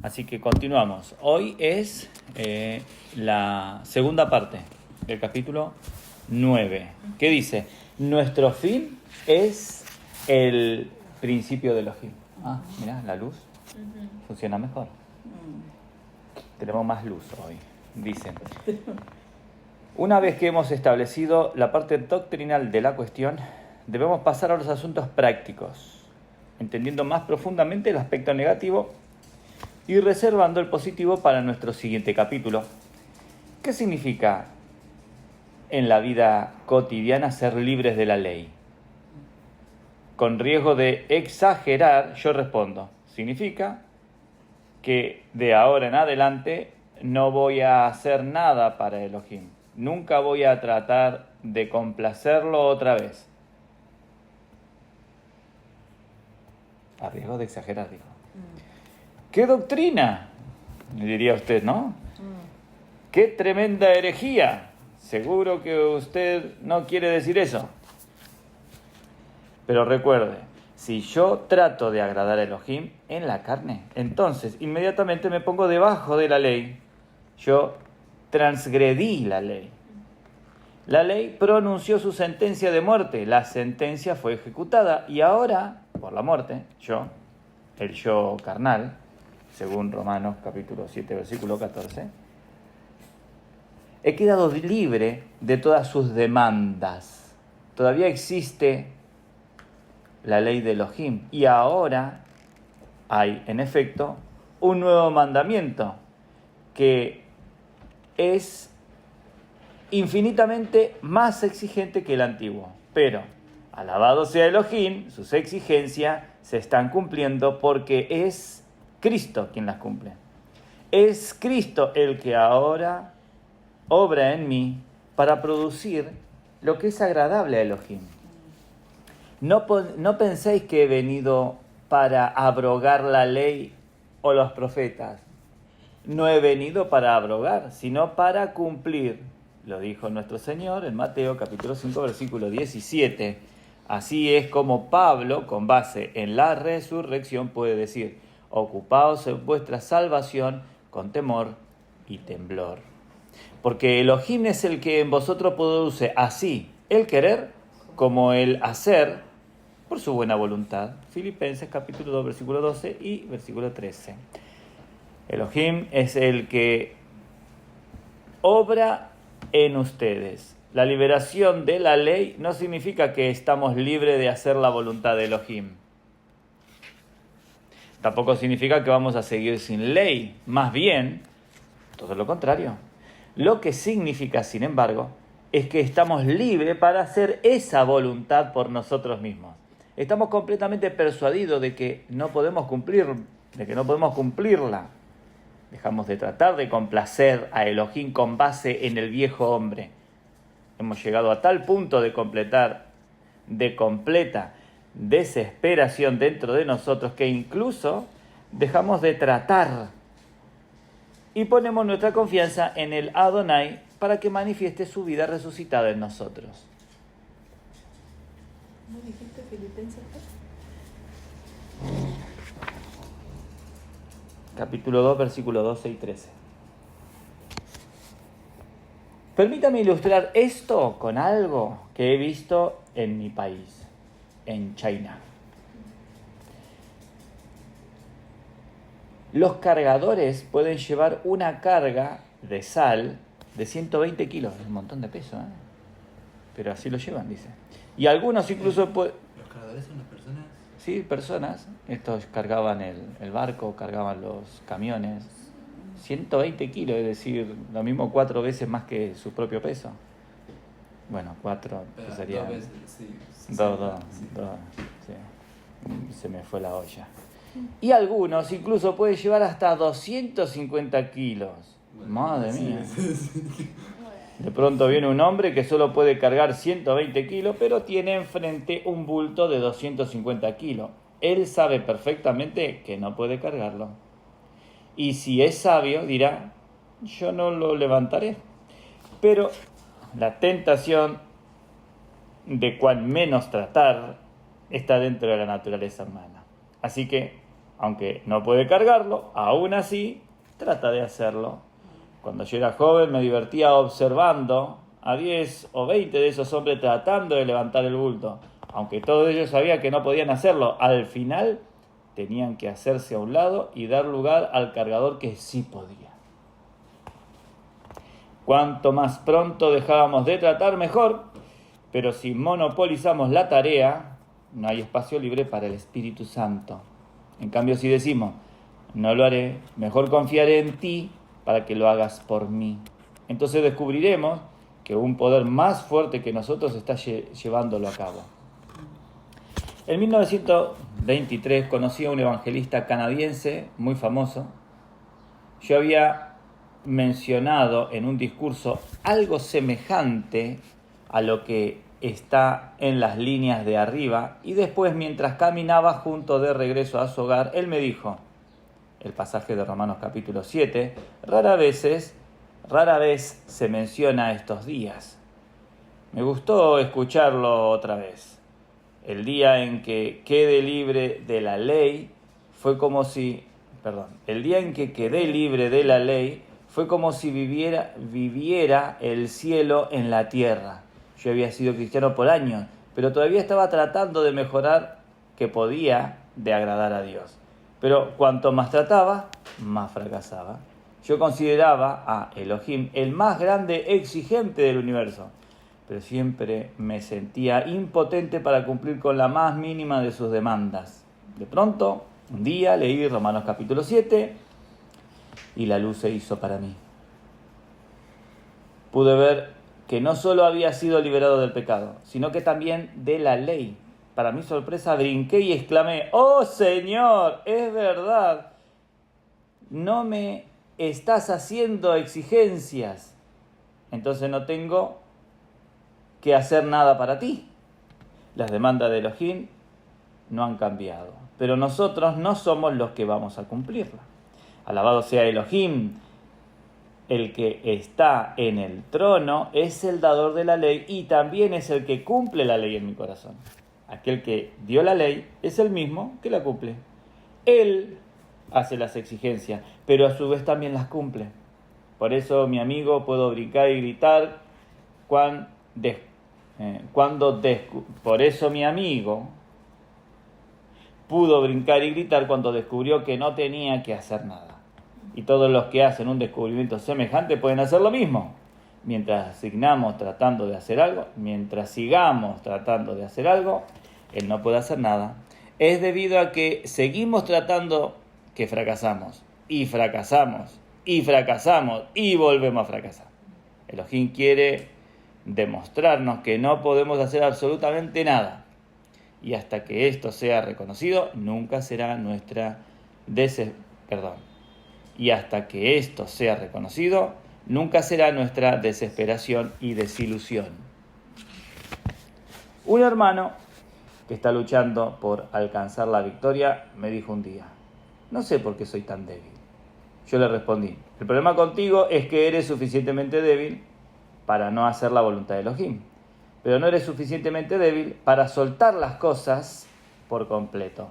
Así que continuamos. Hoy es la segunda parte del capítulo 9. ¿Qué dice? Nuestro fin es el principio de Elohim. Ah, mira, la luz funciona mejor. Tenemos más luz hoy. Dice, una vez que hemos establecido la parte doctrinal de la cuestión, debemos pasar a los asuntos prácticos, entendiendo más profundamente el aspecto negativo y reservando el positivo para nuestro siguiente capítulo. ¿Qué significa en la vida cotidiana ser libres de la ley? Con riesgo de exagerar, yo respondo, significa que de ahora en adelante no voy a hacer nada para Elohim. Nunca voy a tratar de complacerlo otra vez. A riesgo de exagerar, dijo. ¡Qué doctrina!, diría usted, ¿no? ¡Qué tremenda herejía! Seguro que usted no quiere decir eso. Pero recuerde, si yo trato de agradar a Elohim en la carne, entonces inmediatamente me pongo debajo de la ley. Yo transgredí la ley. La ley pronunció su sentencia de muerte. La sentencia fue ejecutada y ahora, por la muerte, el yo carnal, según Romanos capítulo 7, versículo 14, he quedado libre de todas sus demandas. Todavía existe la ley de Elohim y ahora hay, en efecto, un nuevo mandamiento que es infinitamente más exigente que el antiguo. Pero, alabado sea Elohim, sus exigencias se están cumpliendo porque es Cristo quien las cumple. Es Cristo el que ahora obra en mí para producir lo que es agradable a Elohim. No penséis que he venido para abrogar la ley o los profetas. No he venido para abrogar, sino para cumplir. Lo dijo nuestro Señor en Mateo capítulo 5, versículo 17. Así es como Pablo, con base en la resurrección, puede decir: ocupaos en vuestra salvación con temor y temblor. Porque Elohim es el que en vosotros produce así el querer como el hacer por su buena voluntad. Filipenses capítulo 2, versículo 12 y versículo 13. Elohim es el que obra en ustedes. La liberación de la ley no significa que estamos libres de hacer la voluntad de Elohim. Tampoco significa que vamos a seguir sin ley. Más bien, todo lo contrario. Lo que significa, sin embargo, es que estamos libres para hacer esa voluntad por nosotros mismos. Estamos completamente persuadidos de que no podemos cumplirla. Dejamos de tratar de complacer a Elohim con base en el viejo hombre. Hemos llegado a tal punto de completa desesperación dentro de nosotros que incluso dejamos de tratar y ponemos nuestra confianza en el Adonai para que manifieste su vida resucitada en nosotros. ¿No dijiste Filipenses? Capítulo 2, versículos 12 y 13. Permítame ilustrar esto con algo que he visto en mi país, en China. Los cargadores pueden llevar una carga de sal de 120 kilos, es un montón de peso, ¿eh? Pero así lo llevan, dice. Y algunos incluso pueden... ¿Los cargadores son las personas? Sí, personas. Estos cargaban el barco, cargaban los camiones. 120 kilos, es decir, lo mismo 4 veces más que su propio peso. Bueno, 4 sería... 2 veces, sí. 2, sí. Se me fue la olla. Y algunos incluso pueden llevar hasta 250 kilos. Bueno, Madre sí, mía. sí. De pronto viene un hombre que solo puede cargar 120 kilos, pero tiene enfrente un bulto de 250 kilos. Él sabe perfectamente que no puede cargarlo. Y si es sabio, dirá: yo no lo levantaré. Pero la tentación de cual menos tratar está dentro de la naturaleza humana. Así que Aunque no puede cargarlo, aún así trata de hacerlo. Cuando yo era joven me divertía observando a 10 o 20 de esos hombres tratando de levantar el bulto. Aunque todos ellos sabían que no podían hacerlo, al final tenían que hacerse a un lado y dar lugar al cargador que sí podía. Cuanto más pronto dejábamos de tratar, mejor, pero si monopolizamos la tarea, no hay espacio libre para el Espíritu Santo. En cambio, si decimos, no lo haré, mejor confiaré en ti para que lo hagas por mí. Entonces descubriremos que un poder más fuerte que nosotros está llevándolo a cabo. En 1923 conocí a un evangelista canadiense muy famoso. Yo había mencionado en un discurso algo semejante a lo que está en las líneas de arriba, y después, mientras caminaba junto de regreso a su hogar, él me dijo, el pasaje de Romanos capítulo 7, rara vez se menciona estos días. Me gustó escucharlo otra vez. El día en que quede libre de la ley el día en que quedé libre de la ley fue como si viviera el cielo en la tierra. Yo había sido cristiano por años, pero todavía estaba tratando de mejorar que podía de agradar a Dios. Pero cuanto más trataba, más fracasaba. Yo consideraba a Elohim el más grande exigente del universo, pero siempre me sentía impotente para cumplir con la más mínima de sus demandas. De pronto, un día leí Romanos capítulo 7 y la luz se hizo para mí. Pude ver que no solo había sido liberado del pecado, sino que también de la ley. Para mi sorpresa brinqué y exclamé, ¡Oh Señor, es verdad! No me estás haciendo exigencias, entonces no tengo que hacer nada para ti. Las demandas de Elohim no han cambiado, pero nosotros no somos los que vamos a cumplirla. Alabado sea Elohim, el que está en el trono es el dador de la ley y también es el que cumple la ley en mi corazón. Aquel que dio la ley es el mismo que la cumple. Él hace las exigencias, pero a su vez también las cumple. Por eso, mi amigo, puedo brincar y gritar por eso mi amigo pudo brincar y gritar cuando descubrió que no tenía que hacer nada. Y todos los que hacen un descubrimiento semejante pueden hacer lo mismo. Mientras sigamos tratando de hacer algo, él no puede hacer nada. Es debido a que seguimos tratando que fracasamos. Y fracasamos. Y fracasamos. Y volvemos a fracasar. Elohim quiere demostrarnos que no podemos hacer absolutamente nada. Y hasta que esto sea reconocido, nunca será nuestra desesperación y desilusión. Un hermano que está luchando por alcanzar la victoria me dijo un día, no sé por qué soy tan débil. Yo le respondí, el problema contigo es que eres suficientemente débil para no hacer la voluntad de Elohim, pero no eres suficientemente débil para soltar las cosas por completo.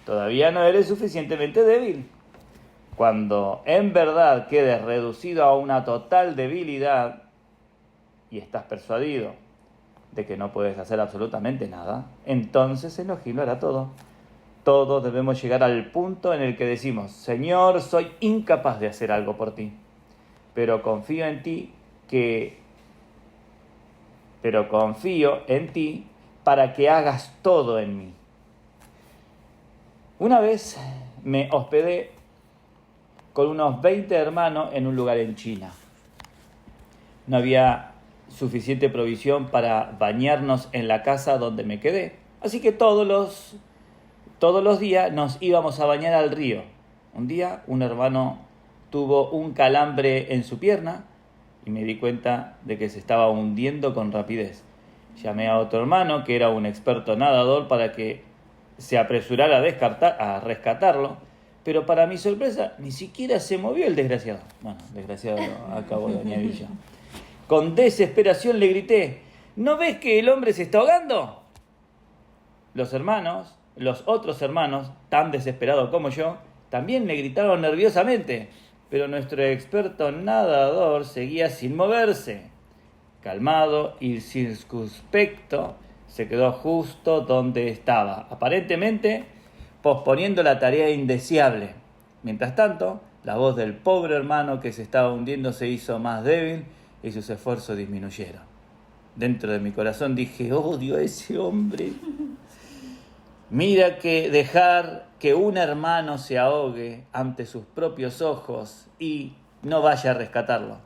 Todavía no eres suficientemente débil. Cuando en verdad quedes reducido a una total debilidad y estás persuadido de que no puedes hacer absolutamente nada, entonces Elohim lo hará todo. Todos debemos llegar al punto en el que decimos, Señor, soy incapaz de hacer algo por ti, pero confío en ti para que hagas todo en mí. Una vez me hospedé con unos 20 hermanos en un lugar en China. No había suficiente provisión para bañarnos en la casa donde me quedé, así que todos los días nos íbamos a bañar al río. Un día un hermano tuvo un calambre en su pierna y me di cuenta de que se estaba hundiendo con rapidez. Llamé a otro hermano que era un experto nadador para que se apresurara a rescatarlo, pero para mi sorpresa ni siquiera se movió el desgraciado. Bueno, desgraciado acabo de añadir ya. Con desesperación le grité, ¿no ves que el hombre se está ahogando? Los hermanos Los otros hermanos, tan desesperados como yo, también le gritaron nerviosamente, pero nuestro experto nadador seguía sin moverse. Calmado y circunspecto, se quedó justo donde estaba, aparentemente posponiendo la tarea indeseable. Mientras tanto, la voz del pobre hermano que se estaba hundiendo se hizo más débil y sus esfuerzos disminuyeron. Dentro de mi corazón dije: odio a ese hombre. Mira que dejar que un hermano se ahogue ante sus propios ojos y no vaya a rescatarlo.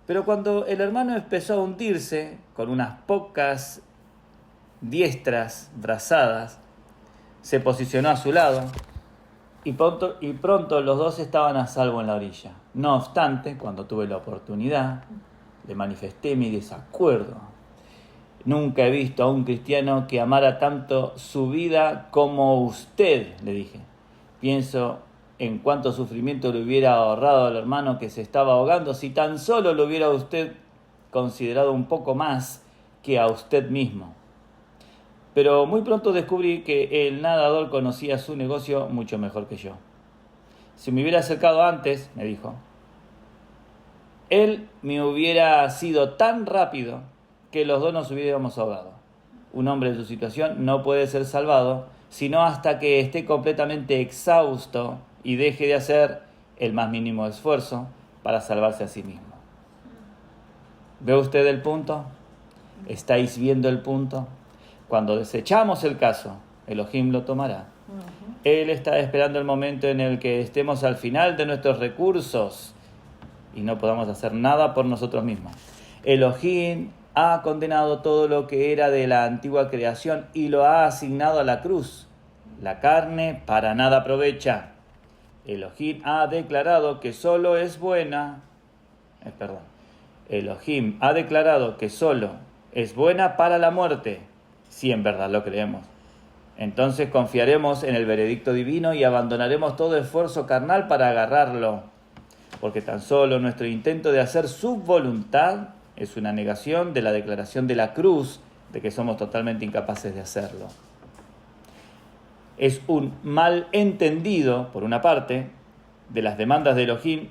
Pero cuando el hermano empezó a hundirse, con unas pocas diestras brazadas, se posicionó a su lado y pronto los dos estaban a salvo en la orilla. No obstante, cuando tuve la oportunidad, le manifesté mi desacuerdo. Nunca he visto a un cristiano que amara tanto su vida como usted, le dije. Pienso en cuánto sufrimiento le hubiera ahorrado al hermano que se estaba ahogando si tan solo lo hubiera usted considerado un poco más que a usted mismo. Pero muy pronto descubrí que el nadador conocía su negocio mucho mejor que yo. Si me hubiera acercado antes, me dijo, él me hubiera sido tan rápido que los dos nos hubiéramos ahogado. Un hombre en su situación no puede ser salvado sino hasta que esté completamente exhausto y deje de hacer el más mínimo esfuerzo para salvarse a sí mismo. ¿Ve usted el punto? ¿Estáis viendo el punto? Cuando desechamos el caso, Elohim lo tomará. Él está esperando el momento en el que estemos al final de nuestros recursos y no podamos hacer nada por nosotros mismos. Elohim ha condenado todo lo que era de la antigua creación y lo ha asignado a la cruz. La carne para nada aprovecha. Elohim ha declarado que solo es buena. Elohim ha declarado que solo es buena para la muerte, si en verdad lo creemos. Entonces confiaremos en el veredicto divino y abandonaremos todo esfuerzo carnal para agarrarlo, porque tan solo nuestro intento de hacer su voluntad es una negación de la declaración de la cruz de que somos totalmente incapaces de hacerlo. Es un malentendido, por una parte, de las demandas de Elohim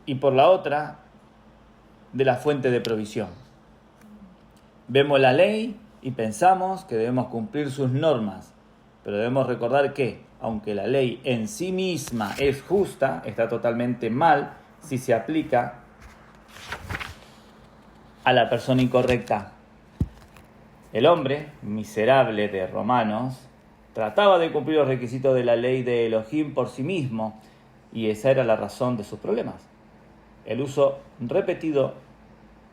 y por la otra, de la fuente de provisión. Vemos la ley y pensamos que debemos cumplir sus normas, pero debemos recordar que, aunque la ley en sí misma es justa, está totalmente mal si se aplica a la persona incorrecta. El hombre miserable de Romanos trataba de cumplir los requisitos de la ley de Elohim por sí mismo, y esa era la razón de sus problemas. El uso repetido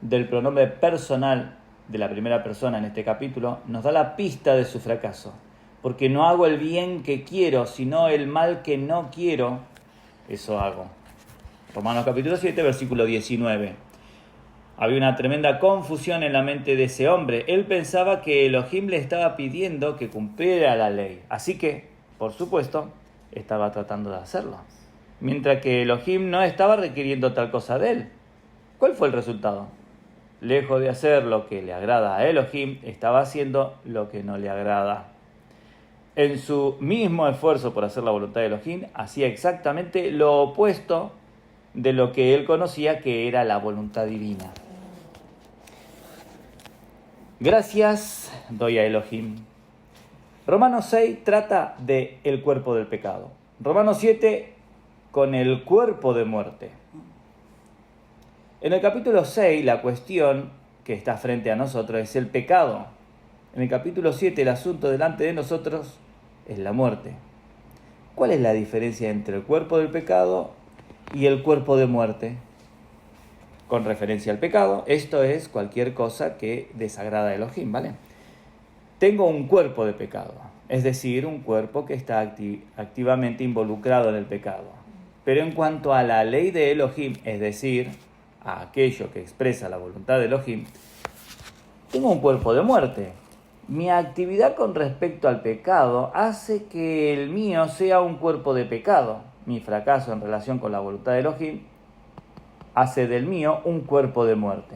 del pronombre personal de la primera persona en este capítulo nos da la pista de su fracaso, porque no hago el bien que quiero, sino el mal que no quiero, eso hago. Romanos capítulo 7, versículo 19. Había una tremenda confusión en la mente de ese hombre. Él pensaba que Elohim le estaba pidiendo que cumpliera la ley. Así que, por supuesto, estaba tratando de hacerlo. Mientras que Elohim no estaba requiriendo tal cosa de él. ¿Cuál fue el resultado? Lejos de hacer lo que le agrada a Elohim, estaba haciendo lo que no le agrada. En su mismo esfuerzo por hacer la voluntad de Elohim, hacía exactamente lo opuesto de lo que él conocía que era la voluntad divina. Gracias doy a Elohim. Romanos 6 trata de el cuerpo del pecado. Romanos 7 con el cuerpo de muerte. En el capítulo 6 la cuestión que está frente a nosotros es el pecado. En el capítulo 7 el asunto delante de nosotros es la muerte. ¿Cuál es la diferencia entre el cuerpo del pecado y el cuerpo de muerte? Con referencia al pecado, esto es cualquier cosa que desagrada a Elohim, ¿vale? Tengo un cuerpo de pecado, es decir, un cuerpo que está activamente involucrado en el pecado. Pero en cuanto a la ley de Elohim, es decir, a aquello que expresa la voluntad de Elohim, tengo un cuerpo de muerte. Mi actividad con respecto al pecado hace que el mío sea un cuerpo de pecado. Mi fracaso en relación con la voluntad de Elohim hace del mío un cuerpo de muerte.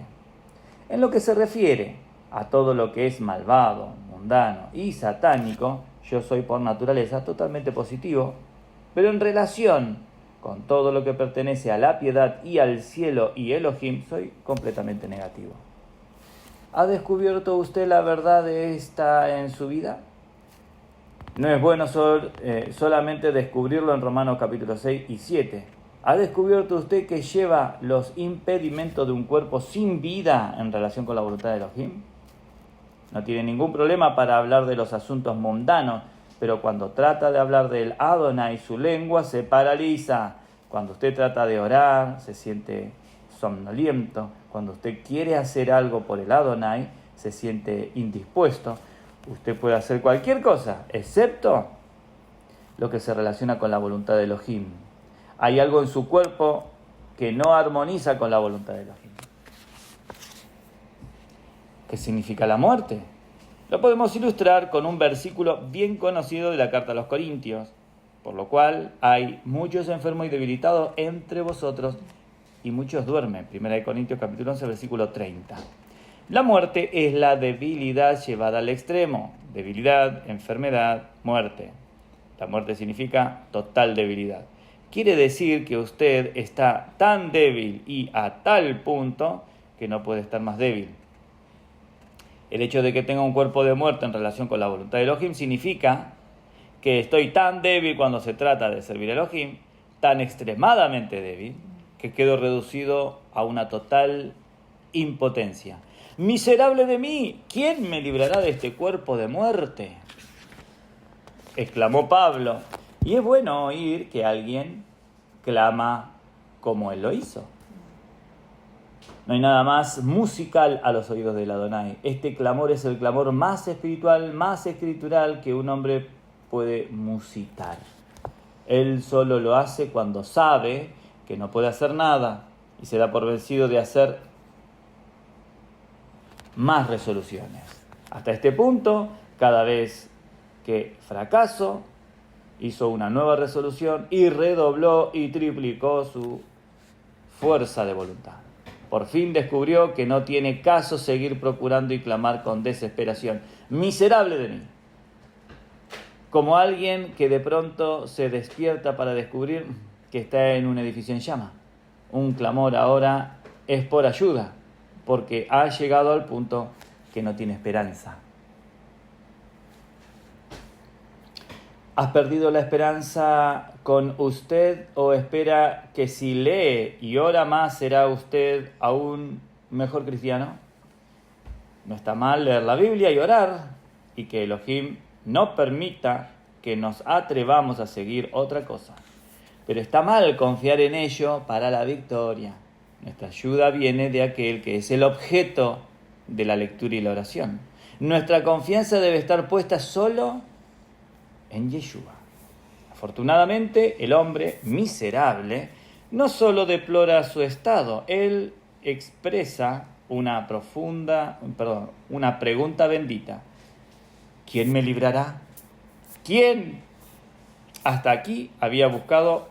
En lo que se refiere a todo lo que es malvado, mundano y satánico, yo soy por naturaleza totalmente positivo, pero en relación con todo lo que pertenece a la piedad y al cielo y Elohim, soy completamente negativo. ¿Ha descubierto usted la verdad de esta en su vida? No es bueno solamente descubrirlo en Romanos capítulo 6 y 7. ¿Ha descubierto usted que lleva los impedimentos de un cuerpo sin vida en relación con la voluntad de Elohim? No tiene ningún problema para hablar de los asuntos mundanos, pero cuando trata de hablar del Adonai, su lengua se paraliza. Cuando usted trata de orar, se siente somnoliento. Cuando usted quiere hacer algo por el Adonai, se siente indispuesto. Usted puede hacer cualquier cosa, excepto lo que se relaciona con la voluntad de Elohim. Hay algo en su cuerpo que no armoniza con la voluntad de Elohim. ¿Qué significa la muerte? Lo podemos ilustrar con un versículo bien conocido de la carta a los Corintios, por lo cual hay muchos enfermos y debilitados entre vosotros y muchos duermen. 1 Corintios capítulo 11, versículo 30. La muerte es la debilidad llevada al extremo. Debilidad, enfermedad, muerte. La muerte significa total debilidad. Quiere decir que usted está tan débil y a tal punto que no puede estar más débil. El hecho de que tenga un cuerpo de muerte en relación con la voluntad de Elohim significa que estoy tan débil cuando se trata de servir a Elohim, tan extremadamente débil, que quedo reducido a una total impotencia. ¡Miserable de mí! ¿Quién me librará de este cuerpo de muerte?, exclamó Pablo. Y es bueno oír que alguien clama como él lo hizo. No hay nada más musical a los oídos del Adonai. Este clamor es el clamor más espiritual, más escritural que un hombre puede musitar. Él solo lo hace cuando sabe que no puede hacer nada y se da por vencido de hacer más resoluciones. Hasta este punto, cada vez que fracaso, hizo una nueva resolución y redobló y triplicó su fuerza de voluntad. Por fin descubrió que no tiene caso seguir procurando y clamar con desesperación. ¡Miserable de mí! Como alguien que de pronto se despierta para descubrir que está en un edificio en llama. Un clamor ahora es por ayuda, porque ha llegado al punto que no tiene esperanza. ¿Has perdido la esperanza con usted o espera que si lee y ora más será usted aún mejor cristiano? No está mal leer la Biblia y orar, y que Elohim no permita que nos atrevamos a seguir otra cosa. Pero está mal confiar en ello para la victoria. Nuestra ayuda viene de aquel que es el objeto de la lectura y la oración. Nuestra confianza debe estar puesta solo en Yeshua. Afortunadamente, el hombre miserable no solo deplora su estado, él expresa una pregunta bendita. ¿Quién me librará? ¿Quién? Hasta aquí había buscado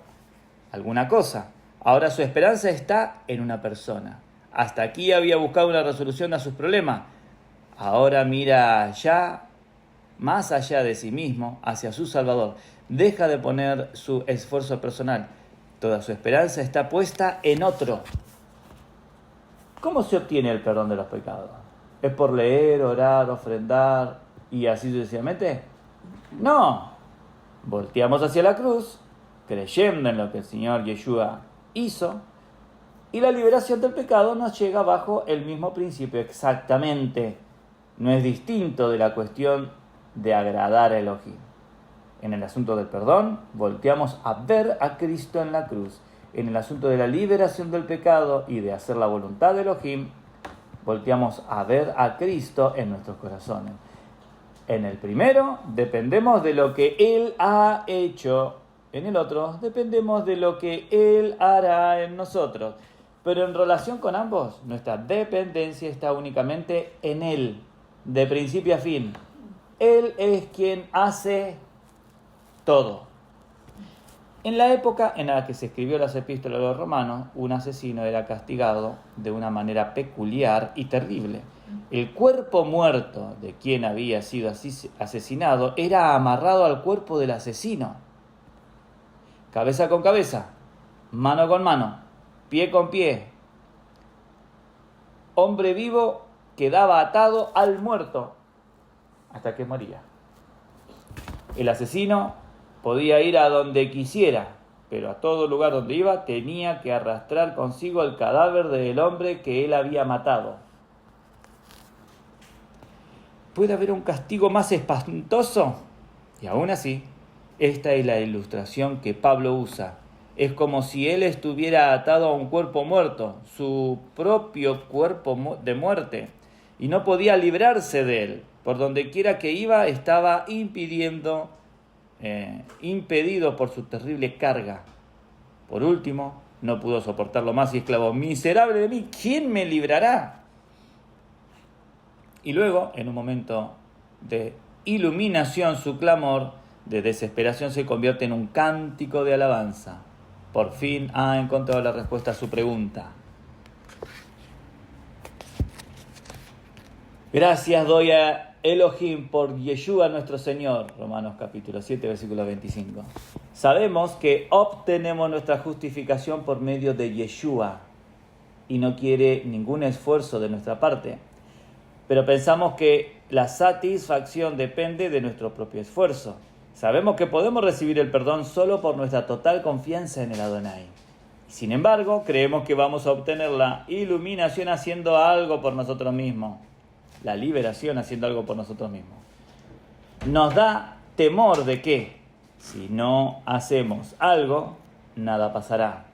alguna cosa. Ahora su esperanza está en una persona. Hasta aquí había buscado una resolución a sus problemas. Ahora mira ya más allá de sí mismo, hacia su Salvador. Deja de poner su esfuerzo personal. Toda su esperanza está puesta en otro. ¿Cómo se obtiene el perdón de los pecados? ¿Es por leer, orar, ofrendar y así sucesivamente? No. Volteamos hacia la cruz, creyendo en lo que el Señor Yeshua hizo, y la liberación del pecado nos llega bajo el mismo principio exactamente. No es distinto de la cuestión de agradar a Elohim. En el asunto del perdón, volteamos a ver a Cristo en la cruz. En el asunto de la liberación del pecado y de hacer la voluntad de Elohim, volteamos a ver a Cristo en nuestros corazones. En el primero, dependemos de lo que Él ha hecho. En el otro, dependemos de lo que Él hará en nosotros. Pero en relación con ambos, nuestra dependencia está únicamente en Él, de principio a fin. Él es quien hace todo. En la época en la que se escribió las epístolas a los romanos, un asesino era castigado de una manera peculiar y terrible. El cuerpo muerto de quien había sido asesinado era amarrado al cuerpo del asesino. Cabeza con cabeza, mano con mano, pie con pie. Hombre vivo quedaba atado al muerto hasta que moría. El asesino podía ir a donde quisiera, pero a todo lugar donde iba tenía que arrastrar consigo el cadáver del hombre que él había matado. ¿Puede haber un castigo más espantoso? Y aún así, esta es la ilustración que Pablo usa. Es como si él estuviera atado a un cuerpo muerto, su propio cuerpo de muerte, y no podía librarse de él. Por donde quiera que iba estaba impedido por su terrible carga. Por último, no pudo soportarlo más y exclamó: «Miserable de mí, ¿quién me librará?». Y luego, en un momento de iluminación, su clamor de desesperación se convierte en un cántico de alabanza. Por fin ha encontrado la respuesta a su pregunta. Gracias doy a Elohim por Yeshua nuestro Señor. Romanos capítulo 7, versículo 25. Sabemos que obtenemos nuestra justificación por medio de Yeshua y no quiere ningún esfuerzo de nuestra parte. Pero pensamos que la satisfacción depende de nuestro propio esfuerzo. Sabemos que podemos recibir el perdón solo por nuestra total confianza en el Adonai. Sin embargo, creemos que vamos a obtener la iluminación haciendo algo por nosotros mismos. La liberación haciendo algo por nosotros mismos. Nos da temor de que, si no hacemos algo, nada pasará.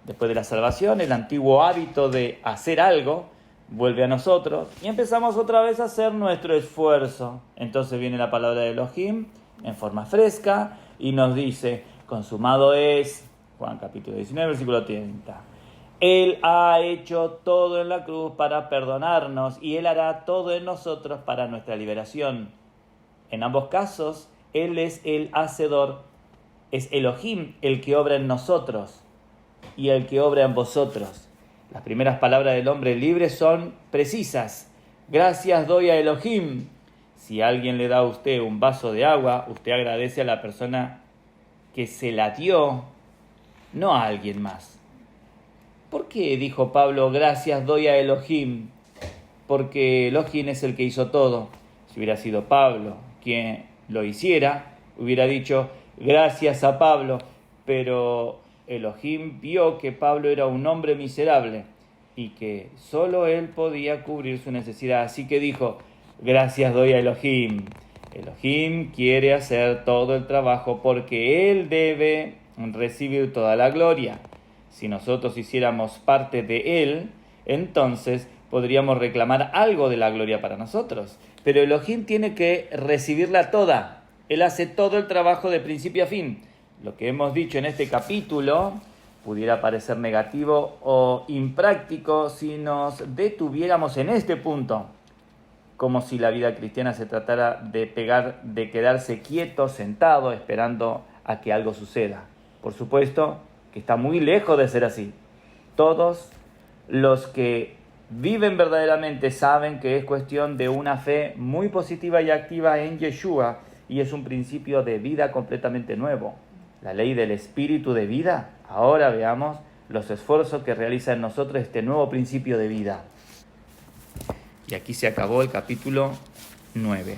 Después de la salvación, el antiguo hábito de hacer algo vuelve a nosotros y empezamos otra vez a hacer nuestro esfuerzo. Entonces viene la palabra de Elohim en forma fresca y nos dice: consumado es, Juan capítulo 19, versículo 30. Él ha hecho todo en la cruz para perdonarnos y Él hará todo en nosotros para nuestra liberación. En ambos casos, Él es el hacedor, es Elohim el que obra en nosotros y el que obra en vosotros. Las primeras palabras del hombre libre son precisas. Gracias doy a Elohim. Si alguien le da a usted un vaso de agua, usted agradece a la persona que se la dio, no a alguien más. ¿Por qué dijo Pablo, gracias doy a Elohim? Porque Elohim es el que hizo todo. Si hubiera sido Pablo quien lo hiciera, hubiera dicho, gracias a Pablo, pero Elohim vio que Pablo era un hombre miserable y que solo él podía cubrir su necesidad. Así que dijo, gracias doy a Elohim. Elohim quiere hacer todo el trabajo porque él debe recibir toda la gloria. Si nosotros hiciéramos parte de él, entonces podríamos reclamar algo de la gloria para nosotros. Pero Elohim tiene que recibirla toda. Él hace todo el trabajo de principio a fin. Lo que hemos dicho en este capítulo pudiera parecer negativo o impráctico si nos detuviéramos en este punto, como si la vida cristiana se tratara de quedarse quieto, sentado, esperando a que algo suceda. Por supuesto que está muy lejos de ser así. Todos los que viven verdaderamente saben que es cuestión de una fe muy positiva y activa en Yeshua y es un principio de vida completamente nuevo. La ley del espíritu de vida. Ahora veamos los esfuerzos que realiza en nosotros este nuevo principio de vida. Y aquí se acabó el capítulo 9.